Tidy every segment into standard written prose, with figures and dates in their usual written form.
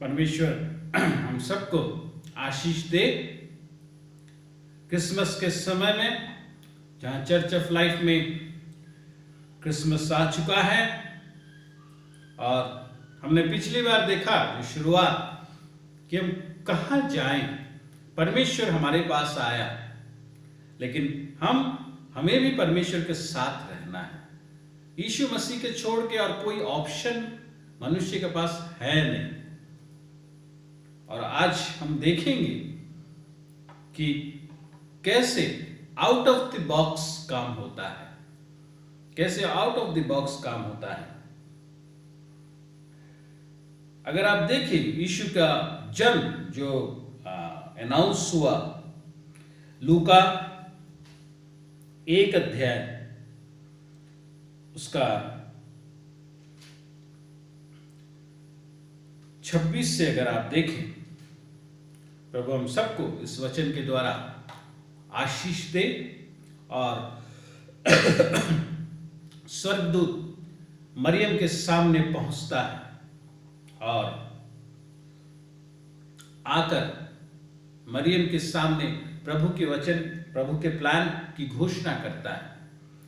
परमेश्वर हम सबको आशीष दे। क्रिसमस के समय में जहाँ चर्च ऑफ लाइफ में क्रिसमस आ चुका है और हमने पिछली बार देखा जो शुरुआत कि हम कहाँ जाएं। परमेश्वर हमारे पास आया, लेकिन हमें भी परमेश्वर के साथ रहना है। यीशु मसीह के छोड़ के और कोई ऑप्शन मनुष्य के पास है नहीं। और आज हम देखेंगे कि कैसे आउट ऑफ द बॉक्स काम होता है, कैसे आउट ऑफ द बॉक्स काम होता है। अगर आप देखें यीशु का जन्म जो अनाउंस हुआ, लूका 1 अध्याय उसका 26 से अगर आप देखें, प्रभु हम सबको इस वचन के द्वारा आशीष दे। और स्वर्गदूत मरियम के सामने पहुंचता है और आकर मरियम के सामने प्रभु के वचन, प्रभु के प्लान की घोषणा करता है।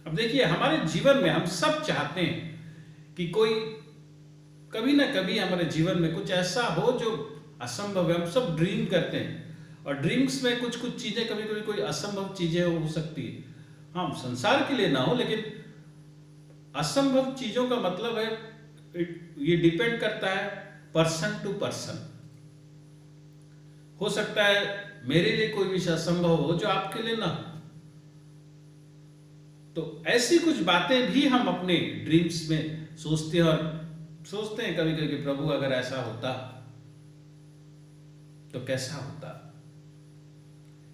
अब देखिए, हमारे जीवन में हम सब चाहते हैं कि कोई कभी ना कभी हमारे जीवन में कुछ ऐसा हो जो असंभव है। हम सब ड्रीम करते हैं और ड्रीम्स में कुछ कुछ चीजें, कभी कभी कोई असंभव चीजें हो सकती है। हाँ, संसार के लिए ना हो, लेकिन असंभव चीजों का मतलब है ये डिपेंड करता है पर्सन टू पर्सन। हो सकता है मेरे लिए कोई विषय असंभव हो जो आपके लिए ना हो। तो ऐसी कुछ बातें भी हम अपने ड्रीम्स में सोचते हैं और सोचते हैं कभी कभी, प्रभु अगर ऐसा होता तो कैसा होता।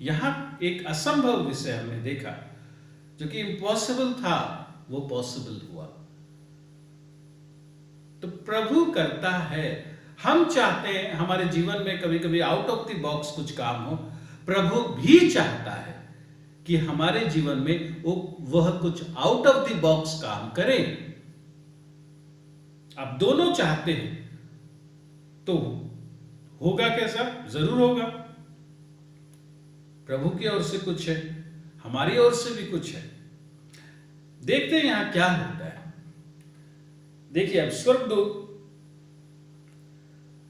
यहां एक असंभव विषय हमने देखा, जो कि इम्पॉसिबल था, वो पॉसिबल हुआ। तो प्रभु करता है। हम चाहते हैं हमारे जीवन में कभी कभी आउट ऑफ द बॉक्स कुछ काम हो। प्रभु भी चाहता है कि हमारे जीवन में वह कुछ आउट ऑफ द बॉक्स काम करे। आप दोनों चाहते हैं तो होगा कैसा? जरूर होगा। प्रभु की ओर से कुछ है, हमारी ओर से भी कुछ है। देखते हैं यहां क्या होता है। देखिए, अब स्वर्गदूत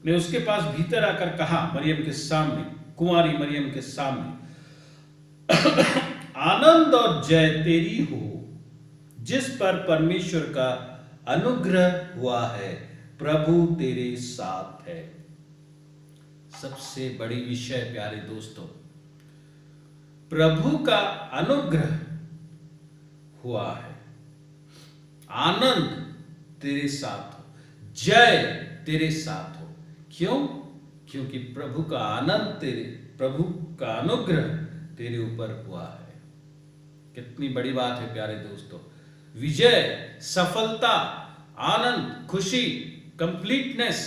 ने उसके पास भीतर आकर कहा, मरियम के सामने, कुंवारी मरियम के सामने, आनंद और जय तेरी हो जिस पर परमेश्वर का अनुग्रह हुआ है, प्रभु तेरे साथ है। सबसे बड़ी विषय प्यारे दोस्तों, प्रभु का अनुग्रह हुआ है। आनंद तेरे साथ हो, जय तेरे साथ हो। क्यों? क्योंकि प्रभु का आनंद प्रभु का अनुग्रह तेरे ऊपर हुआ है। कितनी बड़ी बात है प्यारे दोस्तों। विजय, सफलता, आनंद, खुशी, कंप्लीटनेस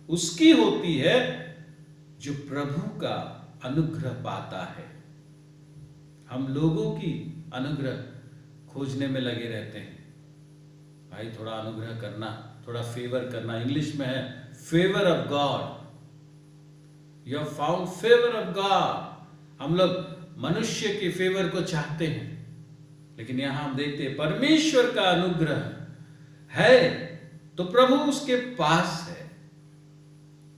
उसकी होती है जो प्रभु का अनुग्रह पाता है। हम लोगों की अनुग्रह खोजने में लगे रहते हैं। भाई थोड़ा अनुग्रह करना, थोड़ा फेवर करना। इंग्लिश में है favour of God. You have found favour of God. हम लोग मनुष्य के फेवर को चाहते हैं, लेकिन यहां हम देखते हैं परमेश्वर का अनुग्रह है तो प्रभु उसके पास है।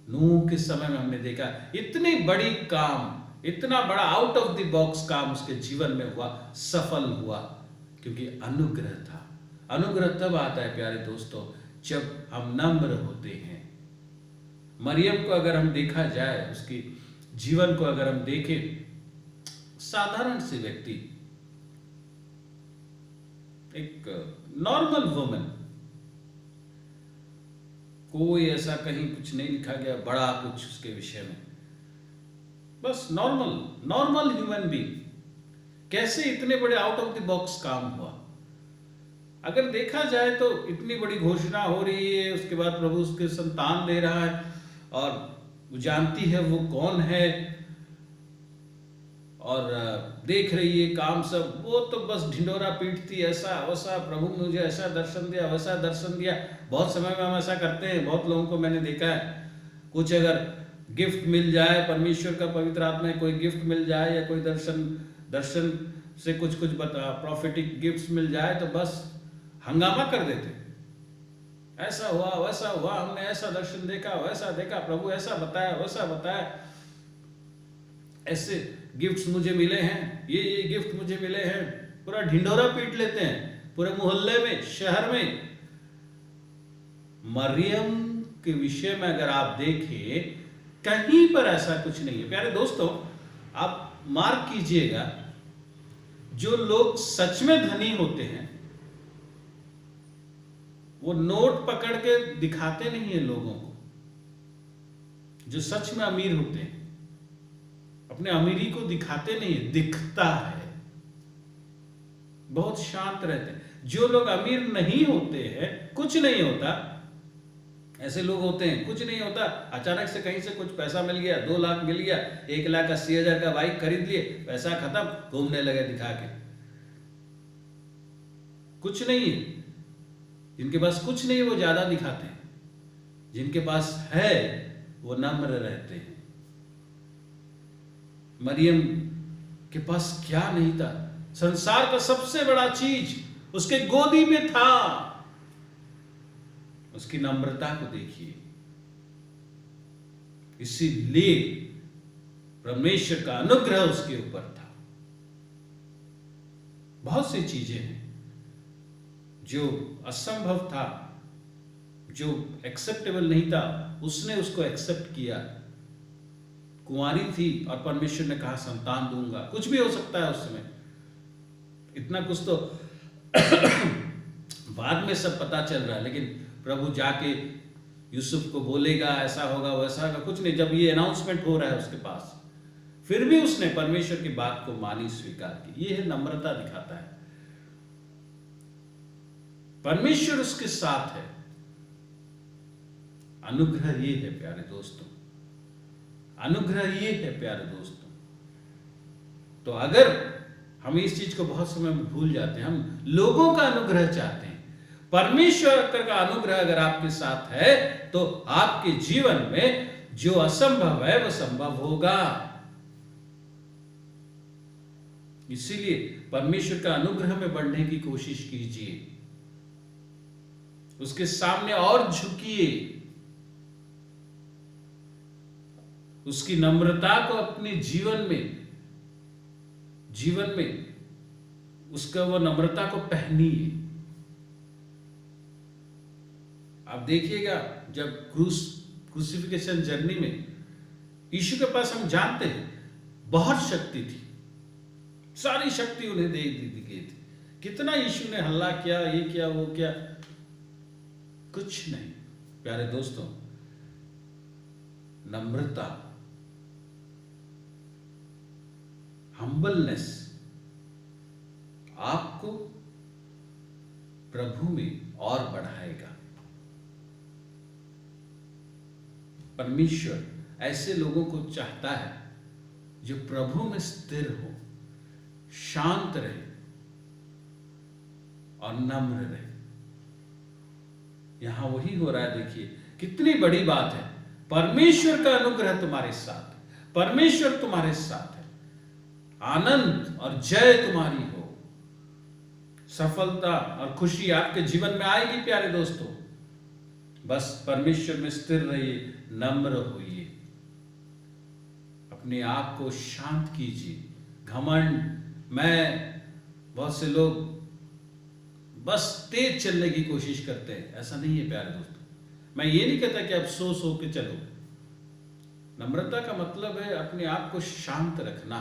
नूह के समय में हमने देखा इतनी बड़ी काम, इतना बड़ा आउट ऑफ द बॉक्स काम उसके जीवन में हुआ, सफल हुआ, क्योंकि अनुग्रह था। अनुग्रह तब आता है प्यारे दोस्तों जब हम नम्र होते हैं। मरियम को अगर हम देखा जाए, उसके जीवन को अगर हम देखें, साधारण से व्यक्ति, एक नॉर्मल वुमन, कोई ऐसा कहीं कुछ नहीं लिखा गया बड़ा कुछ उसके विषय में, बस नॉर्मल ह्यूमन बीइंग। कैसे इतने बड़े आउट ऑफ द बॉक्स काम हुआ? अगर देखा जाए तो इतनी बड़ी घोषणा हो रही है, उसके बाद प्रभु उसके संतान दे रहा है और वो जानती है वो कौन है और देख रही है काम सब, वो तो बस ढिंडोरा पीटती, ऐसा वैसा, प्रभु मुझे ऐसा दर्शन दिया, वैसा दर्शन दिया। बहुत समय में हम ऐसा करते हैं, बहुत लोगों को मैंने देखा है। कुछ अगर गिफ्ट मिल जाए, परमेश्वर का पवित्र आत्मा कोई गिफ्ट मिल जाए या कोई दर्शन से कुछ प्रॉफिटिक गिफ्ट्स मिल जाए तो बस हंगामा कर देते, ऐसा हुआ वैसा हुआ, हमने ऐसा दर्शन देखा वैसा देखा, प्रभु ऐसा बताया वैसा बताया, ऐसे गिफ्ट्स मुझे मिले हैं, ये गिफ्ट मुझे मिले हैं, पूरा ढिंढोरा पीट लेते हैं पूरे मोहल्ले में, शहर में। मरियम के विषय में अगर आप देखें कहीं पर ऐसा कुछ नहीं है। प्यारे दोस्तों, आप मार्क कीजिएगा, जो लोग सच में धनी होते हैं वो नोट पकड़ के दिखाते नहीं है लोगों को। जो सच में अमीर होते हैं अपने अमीरी को दिखाते नहीं है, दिखता है, बहुत शांत रहते हैं। जो लोग अमीर नहीं होते हैं, कुछ नहीं होता, ऐसे लोग होते हैं कुछ नहीं होता, अचानक से कहीं से कुछ पैसा मिल गया, 2 लाख मिल गया, 1,80,000 का बाइक खरीद लिए, पैसा खत्म, घूमने लगे दिखा के। कुछ नहीं है, जिनके पास कुछ नहीं वो ज्यादा दिखाते हैं, जिनके पास है वो नम्र रहते हैं। मरियम के पास क्या नहीं था? संसार का सबसे बड़ा चीज उसके गोदी में था। उसकी नम्रता को देखिए। इसीलिए परमेश्वर का अनुग्रह उसके ऊपर था। बहुत सी चीजें हैं जो असंभव था, जो एक्सेप्टेबल नहीं था, उसने उसको एक्सेप्ट किया। कुंवारी थी और परमेश्वर ने कहा संतान दूंगा। कुछ भी हो सकता है उस समय, इतना कुछ तो बाद में सब पता चल रहा है, लेकिन प्रभु जाके यूसुफ को बोलेगा ऐसा होगा वैसा होगा, कुछ नहीं। जब ये अनाउंसमेंट हो रहा है उसके पास, फिर भी उसने परमेश्वर की बात को मानी, स्वीकार की। ये है नम्रता, दिखाता है परमेश्वर उसके साथ है। अनुग्रह ये है प्यारे दोस्तों, अनुग्रह ये है प्यारे दोस्तों। तो अगर हम इस चीज को बहुत समय में भूल जाते हैं, हम लोगों का अनुग्रह चाहते हैं। परमेश्वर का अनुग्रह अगर आपके साथ है तो आपके जीवन में जो असंभव है वो संभव होगा। इसीलिए परमेश्वर का अनुग्रह में बढ़ने की कोशिश कीजिए, उसके सामने और झुकिए, उसकी नम्रता को अपने जीवन में उसका वो नम्रता को पहनिए। आप देखिएगा जब क्रूसिफिकेशन जर्नी में यीशु के पास, हम जानते हैं बहुत शक्ति थी, सारी शक्ति उन्हें दे दी गई थी। कितना यीशु ने हल्ला किया, ये किया वो किया, कुछ नहीं। प्यारे दोस्तों, नम्रता, हम्बलनेस आपको प्रभु में और बढ़ाएगा। परमेश्वर ऐसे लोगों को चाहता है जो प्रभु में स्थिर हो, शांत रहे और नम्र रहे। यहां वही हो रहा है। देखिए कितनी बड़ी बात है। परमेश्वर का अनुग्रह तुम्हारे साथ है, परमेश्वर तुम्हारे साथ है, आनंद और जय तुम्हारी हो, सफलता और खुशी आपके जीवन में आएगी। प्यारे दोस्तों, बस परमेश्वर में स्थिर रहिए, नम्र होइए, अपने आप को शांत कीजिए। घमंड, बहुत से लोग बस तेज चलने की कोशिश करते हैं, ऐसा नहीं है प्यारे दोस्तों। मैं ये नहीं कहता कि आप सो के चलो। नम्रता का मतलब है अपने आप को शांत रखना,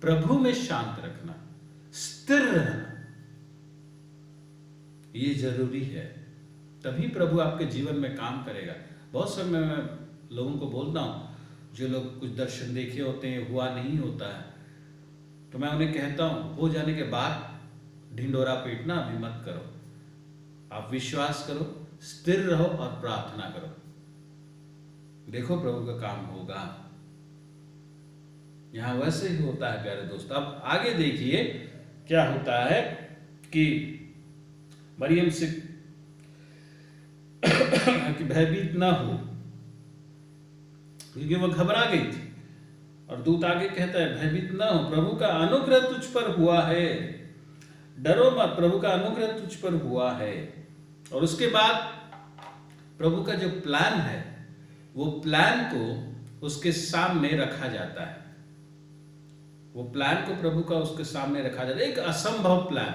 प्रभु में शांत रखना, स्थिर रहना। ये जरूरी है, तभी प्रभु आपके जीवन में काम करेगा। बहुत समय मैं लोगों को बोलता हूं, जो लोग कुछ दर्शन देखे होते हैं, हुआ नहीं होता है, तो मैं उन्हें कहता हूं हो जाने के बाद ढिंडोरा पीटना अभी मत करो। आप विश्वास करो, स्थिर रहो और प्रार्थना करो, देखो प्रभु का काम होगा। यहां वैसे ही होता है प्यारे दोस्त। अब आगे देखिए क्या होता है कि मरियम से कि भयभीत ना हो, क्योंकि वो घबरा गई थी। और दूत आगे कहता है, भयभीत न हो, प्रभु का अनुग्रह तुझ पर हुआ है, डरो मत, प्रभु का अनुग्रह तुझ पर हुआ है। और उसके बाद प्रभु का जो प्लान है, वो प्लान को उसके सामने रखा जाता है। वो प्लान को प्रभु का उसके सामने रखा जाता है। एक असंभव प्लान,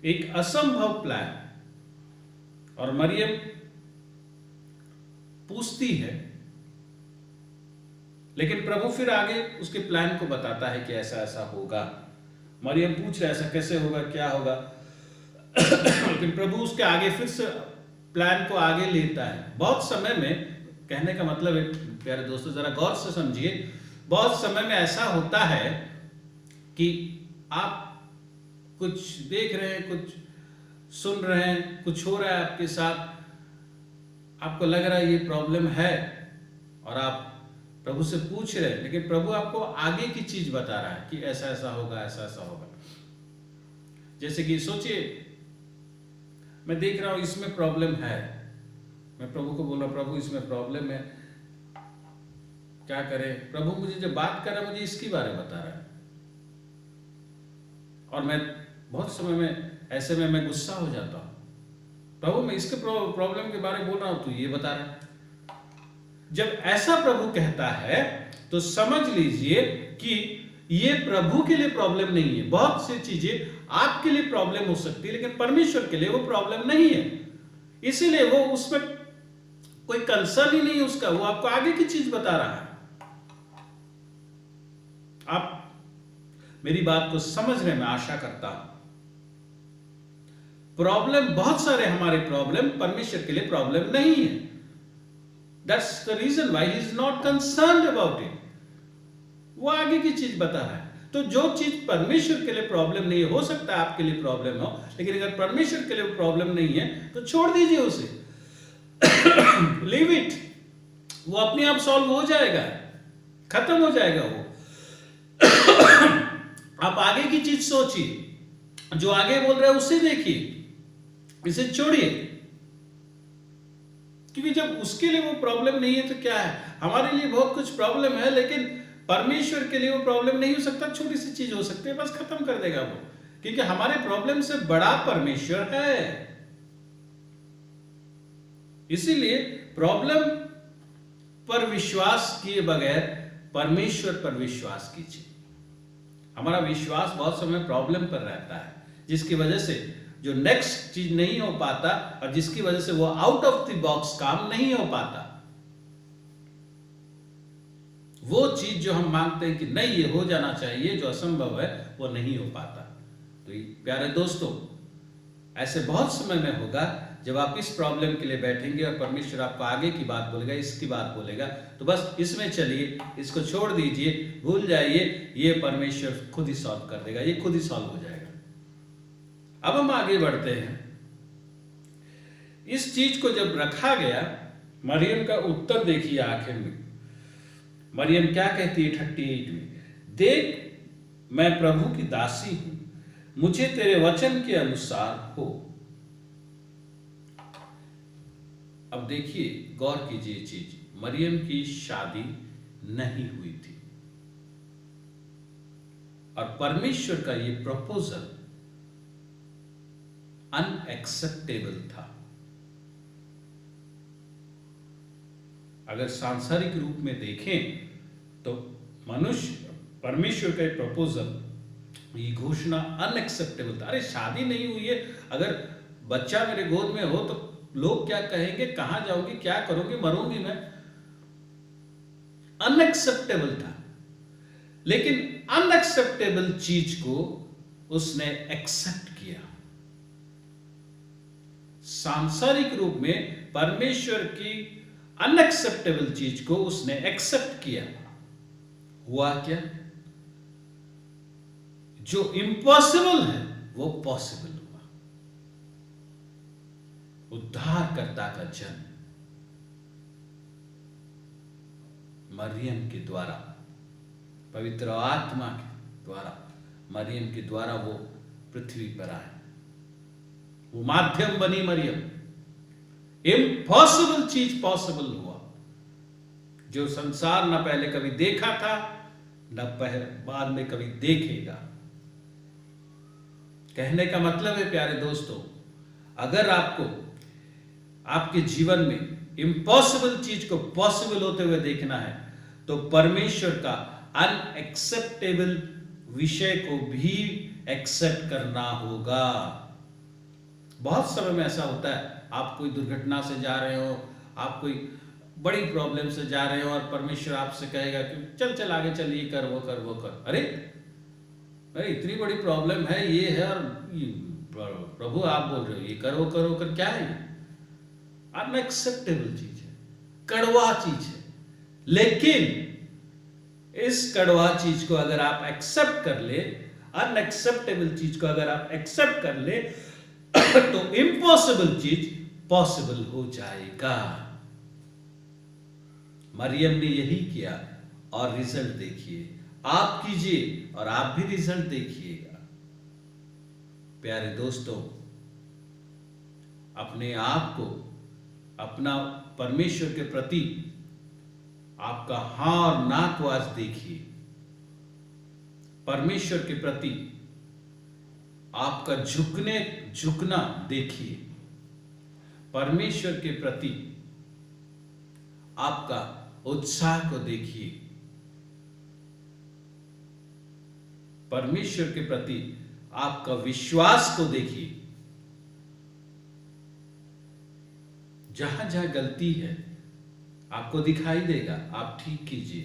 एक असंभव प्लान। और मरियम पूछती है, लेकिन प्रभु फिर आगे उसके प्लान को बताता है कि ऐसा ऐसा होगा। मरियम पूछ रहा है ऐसा कैसे होगा, क्या होगा, लेकिन प्रभु उसके आगे फिर से प्लान को आगे लेता है। बहुत समय में, कहने का मतलब है प्यारे दोस्तों, जरा गौर से समझिए, बहुत समय में ऐसा होता है कि आप कुछ देख रहे हैं, कुछ सुन रहे हैं, कुछ हो रहा है आपके साथ, आपको लग रहा है ये प्रॉब्लम है और आप प्रभु से पूछ रहे हैं, लेकिन प्रभु आपको आगे की चीज बता रहा है कि ऐसा ऐसा होगा, ऐसा ऐसा होगा। जैसे कि सोचिए, मैं देख रहा हूं इसमें प्रॉब्लम है, मैं प्रभु को बोल रहा, प्रभु इसमें प्रॉब्लम है, क्या करें। प्रभु मुझे जब बात कर रहा है, मुझे इसके बारे में बता रहा है, और मैं बहुत समय में ऐसे में मैं गुस्सा हो जाता हूं, प्रभु मैं इसके प्रॉब्लम के बारे में बोल रहा हूं, तो ये बता रहा है। जब ऐसा प्रभु कहता है तो समझ लीजिए कि ये प्रभु के लिए प्रॉब्लम नहीं है। बहुत सी चीजें आपके लिए प्रॉब्लम हो सकती है, लेकिन परमेश्वर के लिए वो प्रॉब्लम नहीं है, इसीलिए वो उसमें कोई कंसर्न ही नहीं है उसका, वो आपको आगे की चीज बता रहा है। आप मेरी बात को समझने में आशा करता हूं। प्रॉब्लम बहुत सारे, हमारे प्रॉब्लम परमेश्वर के लिए प्रॉब्लम नहीं है। That's the reason why he is not concerned about it. वो आगे की चीज बता रहा है। तो जो चीज परमेश्वर के लिए प्रॉब्लम नहीं है, हो सकता है आपके लिए प्रॉब्लम हो, लेकिन अगर परमेश्वर के लिए प्रॉब्लम नहीं है तो छोड़ दीजिए उसे, लीव इट, वो अपने आप सॉल्व हो जाएगा, खत्म हो जाएगा वो। आप आगे की चीज सोचिए, जो आगे बोल रहा है उसे देखिए, इसे छोड़िए, क्योंकि जब उसके लिए वो प्रॉब्लम नहीं है तो क्या है, हमारे लिए बहुत कुछ प्रॉब्लम है, लेकिन परमेश्वर के लिए वो प्रॉब्लम नहीं हो सकता। छोटी सी चीज हो सकती है, बस खत्म कर देगा वो, क्योंकि हमारे प्रॉब्लम से बड़ा परमेश्वर है। इसीलिए प्रॉब्लम पर विश्वास किए बगैर परमेश्वर पर विश्वास कीजिए। हमारा विश्वास बहुत समय प्रॉब्लम पर रहता है, जिसकी वजह से जो नेक्स्ट चीज नहीं हो पाता, और जिसकी वजह से वो आउट ऑफ द बॉक्स काम नहीं हो पाता। वो चीज जो हम मांगते हैं कि नहीं ये हो जाना चाहिए, जो असंभव है वो नहीं हो पाता। तो प्यारे दोस्तों, ऐसे बहुत समय में होगा जब आप इस प्रॉब्लम के लिए बैठेंगे और परमेश्वर आपको आगे की बात बोलेगा, इसकी बात बोलेगा, तो बस इसमें चलिए, इसको छोड़ दीजिए, भूल जाइए, ये परमेश्वर खुद ही सॉल्व कर देगा, ये खुद ही सॉल्व हो जाएगा। अब हम आगे बढ़ते हैं। इस चीज को जब रखा गया, मरियम का उत्तर देखिए आखिर में। मरियम क्या कहती है 38 में, देख मैं प्रभु की दासी हूं, मुझे तेरे वचन के अनुसार हो। अब देखिए, गौर कीजिए चीज, मरियम की शादी नहीं हुई थी, और परमेश्वर का ये प्रपोजल अनएक्सेप्टेबल था। अगर सांसारिक रूप में देखें तो मनुष्य, परमेश्वर का प्रपोजल, ये घोषणा अनएक्सेप्टेबल था। अरे शादी नहीं हुई है, अगर बच्चा मेरे गोद में हो तो लोग क्या कहेंगे, कहां जाऊंगी, क्या करूंगी, मरूंगी मैं। अनएक्सेप्टेबल था, लेकिन अनएक्सेप्टेबल चीज को उसने एक्सेप्ट किया। सांसारिक रूप में परमेश्वर की अनएक्सेप्टेबल चीज को उसने एक्सेप्ट किया। हुआ क्या, जो इम्पॉसिबल है वो पॉसिबल हुआ। उद्धारकर्ता का जन्म मरियम के द्वारा, पवित्र आत्मा के द्वारा, मरियम के द्वारा वो पृथ्वी पर आए, वो माध्यम बनी मरियम। इम्पॉसिबल चीज पॉसिबल हुआ। जो संसार न पहले कभी देखा था, न बाद में कभी देखेगा। कहने का मतलब है प्यारे दोस्तों, अगर आपको आपके जीवन में इम्पॉसिबल चीज को पॉसिबल होते हुए देखना है, तो परमेश्वर का अनएक्सेप्टेबल विषय को भी एक्सेप्ट करना होगा। बहुत समय में ऐसा होता है, आप कोई दुर्घटना से जा रहे हो, आप कोई बड़ी प्रॉब्लम से जा रहे हो और परमेश्वर आपसे कहेगा कि चल चल आगे चल, ये कर वो कर वो कर। अरे इतनी बड़ी प्रॉब्लम है, ये है, और प्रभु आप बोल रहे हो ये कर वो कर, क्या है? अनएक्सेप्टेबल चीज है, कड़वा चीज है। लेकिन इस कड़वा चीज को अगर आप एक्सेप्ट कर ले, अनएक्सेप्टेबल चीज को अगर आप एक्सेप्ट कर ले, तो इम्पॉसिबल चीज पॉसिबल हो जाएगा। मरियम ने यही किया और रिजल्ट देखिए। आप कीजिए और आप भी रिजल्ट देखिएगा। प्यारे दोस्तों, अपने आप को, अपना परमेश्वर के प्रति आपका हाँ और ना को आज देखिए। परमेश्वर के प्रति आपका झुकना देखिए। परमेश्वर के प्रति आपका उत्साह को देखिए। परमेश्वर के प्रति आपका विश्वास को देखिए। जहां जहां गलती है आपको दिखाई देगा, आप ठीक कीजिए।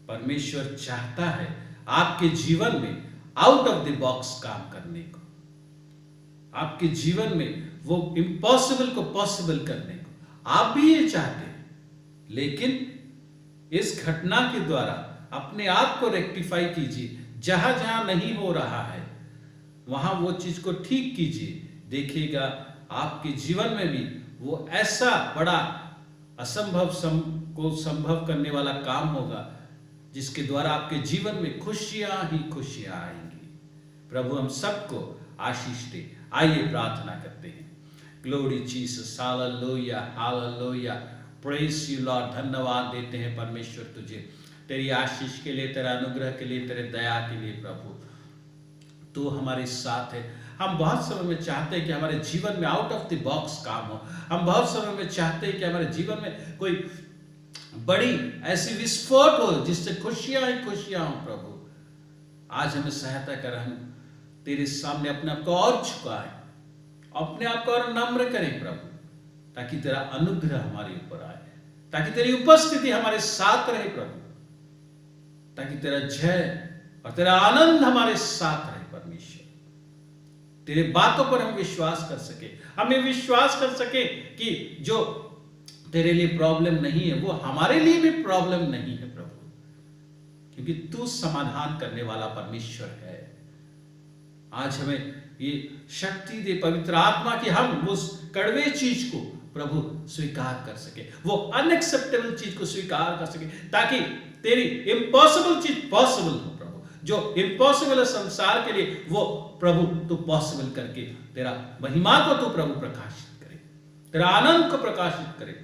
परमेश्वर चाहता है आपके जीवन में आउट ऑफ द बॉक्स काम करने को, आपके जीवन में वो इम्पॉसिबल को पॉसिबल करने को। आप भी ये चाहते हैं, लेकिन इस घटना के द्वारा अपने आप को रेक्टिफाई कीजिए। जहां जहां नहीं हो रहा है वहां वो चीज को ठीक कीजिए। देखिएगा आपके जीवन में भी वो ऐसा बड़ा असंभव को संभव करने वाला काम होगा, जिसके द्वारा आपके जीवन में खुशियां ही खुशियां आएंगी। प्रभु हम सबको आशीष दे। आइए प्रार्थना करते हैं। Glory Jesus, hallelujah hallelujah, praise you Lord. धन्यवाद देते हैं परमेश्वर तुझे, तेरी आशीष के लिए, तेरा अनुग्रह के लिए, तेरे दया के लिए। प्रभु तू हमारे साथ है। हम बहुत समय में चाहते हैं कि हमारे जीवन में आउट ऑफ द बॉक्स काम हो। हम बहुत समय में चाहते हैं कि हमारे जीवन में कोई बड़ी ऐसी विस्फोट हो जिससे खुशियां ही खुशियां हो। प्रभु आज हमें सहायता कर, हम तेरे सामने अपने आप को और झुकाएं, अपने आप को और नम्र करें प्रभु, ताकि तेरा अनुग्रह हमारे ऊपर आए, ताकि तेरी उपस्थिति हमारे साथ रहे प्रभु, ताकि तेरा जय और तेरा आनंद हमारे साथ रहे। परमेश्वर तेरे बातों पर हम विश्वास कर सके, हमें विश्वास कर सके कि जो तेरे लिए प्रॉब्लम नहीं है वो हमारे लिए भी प्रॉब्लम नहीं है प्रभु, क्योंकि तू समाधान करने वाला परमेश्वर है। आज हमें ये शक्ति दे पवित्र आत्मा की हम उस कड़वे चीज को प्रभु स्वीकार कर सके, वो अनएक्सेप्टेबल चीज को स्वीकार कर सके, ताकि तेरी इम्पॉसिबल चीज पॉसिबल हो प्रभु। जो इम्पॉसिबल है संसार के लिए, वो प्रभु तू पॉसिबल करके तेरा महिमा को तू प्रभु प्रकाशित करे, तेरा आनंद को प्रकाशित करे।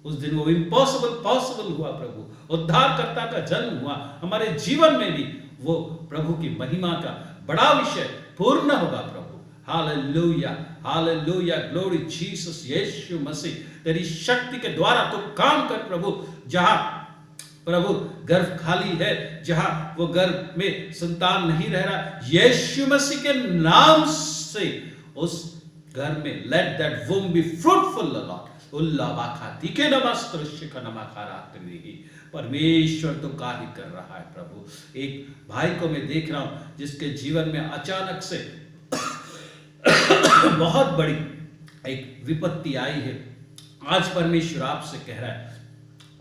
उस दिन वो इम्पॉसिबल पॉसिबल हुआ प्रभु, उद्धारकर्ता का जन्म हुआ। हमारे जीवन में भी वो प्रभु की महिमा का बड़ा विषय पूर्ण होगा प्रभु। हालेलुया हालेलुया, ग्लोरी जीसस, यीशु मसीह तेरी शक्ति के द्वारा तो काम कर प्रभु। जहां प्रभु गर्भ खाली है, जहां वो गर्भ में संतान नहीं रह रहा, यीशु मसीह के नाम से उस घर में let that womb be fruitful lord. परमेश्वर तो कार्य कर रहा है प्रभु। एक भाई को मैं देख रहा हूं जिसके जीवन में अचानक से बहुत बड़ी एक विपत्ति आई है। आज परमेश्वर आपसे कह रहा है,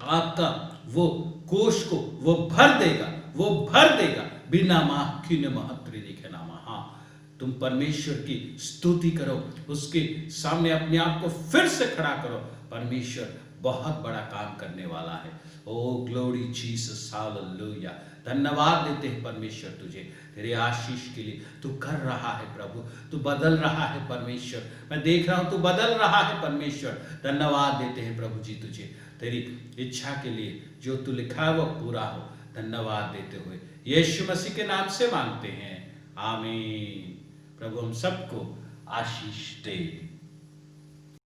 आपका वो कोष को वो भर देगा, वो भर देगा। बिना माखिन महत्रि लिखे नामा। हाँ, तुम परमेश्वर की स्तुति करो, उसके सामने अपने आप को फिर से खड़ा करो। परमेश्वर बहुत बड़ा काम करने वाला है। ओ ग्लोरी जीसस, हालेलुया। धन्यवाद देते हैं परमेश्वर तुझे, तेरे आशीष के लिए। तू कर रहा है प्रभु, तू बदल रहा है परमेश्वर। मैं देख रहा हूं तू बदल रहा है परमेश्वर। धन्यवाद देते हैं प्रभु जी तुझे, तेरी इच्छा के लिए जो तू लिखा है वो पूरा हो। धन्यवाद देते हुए यीशु मसीह के नाम से मांगते हैं, आमीन। प्रभु हम सबको आशीष दे।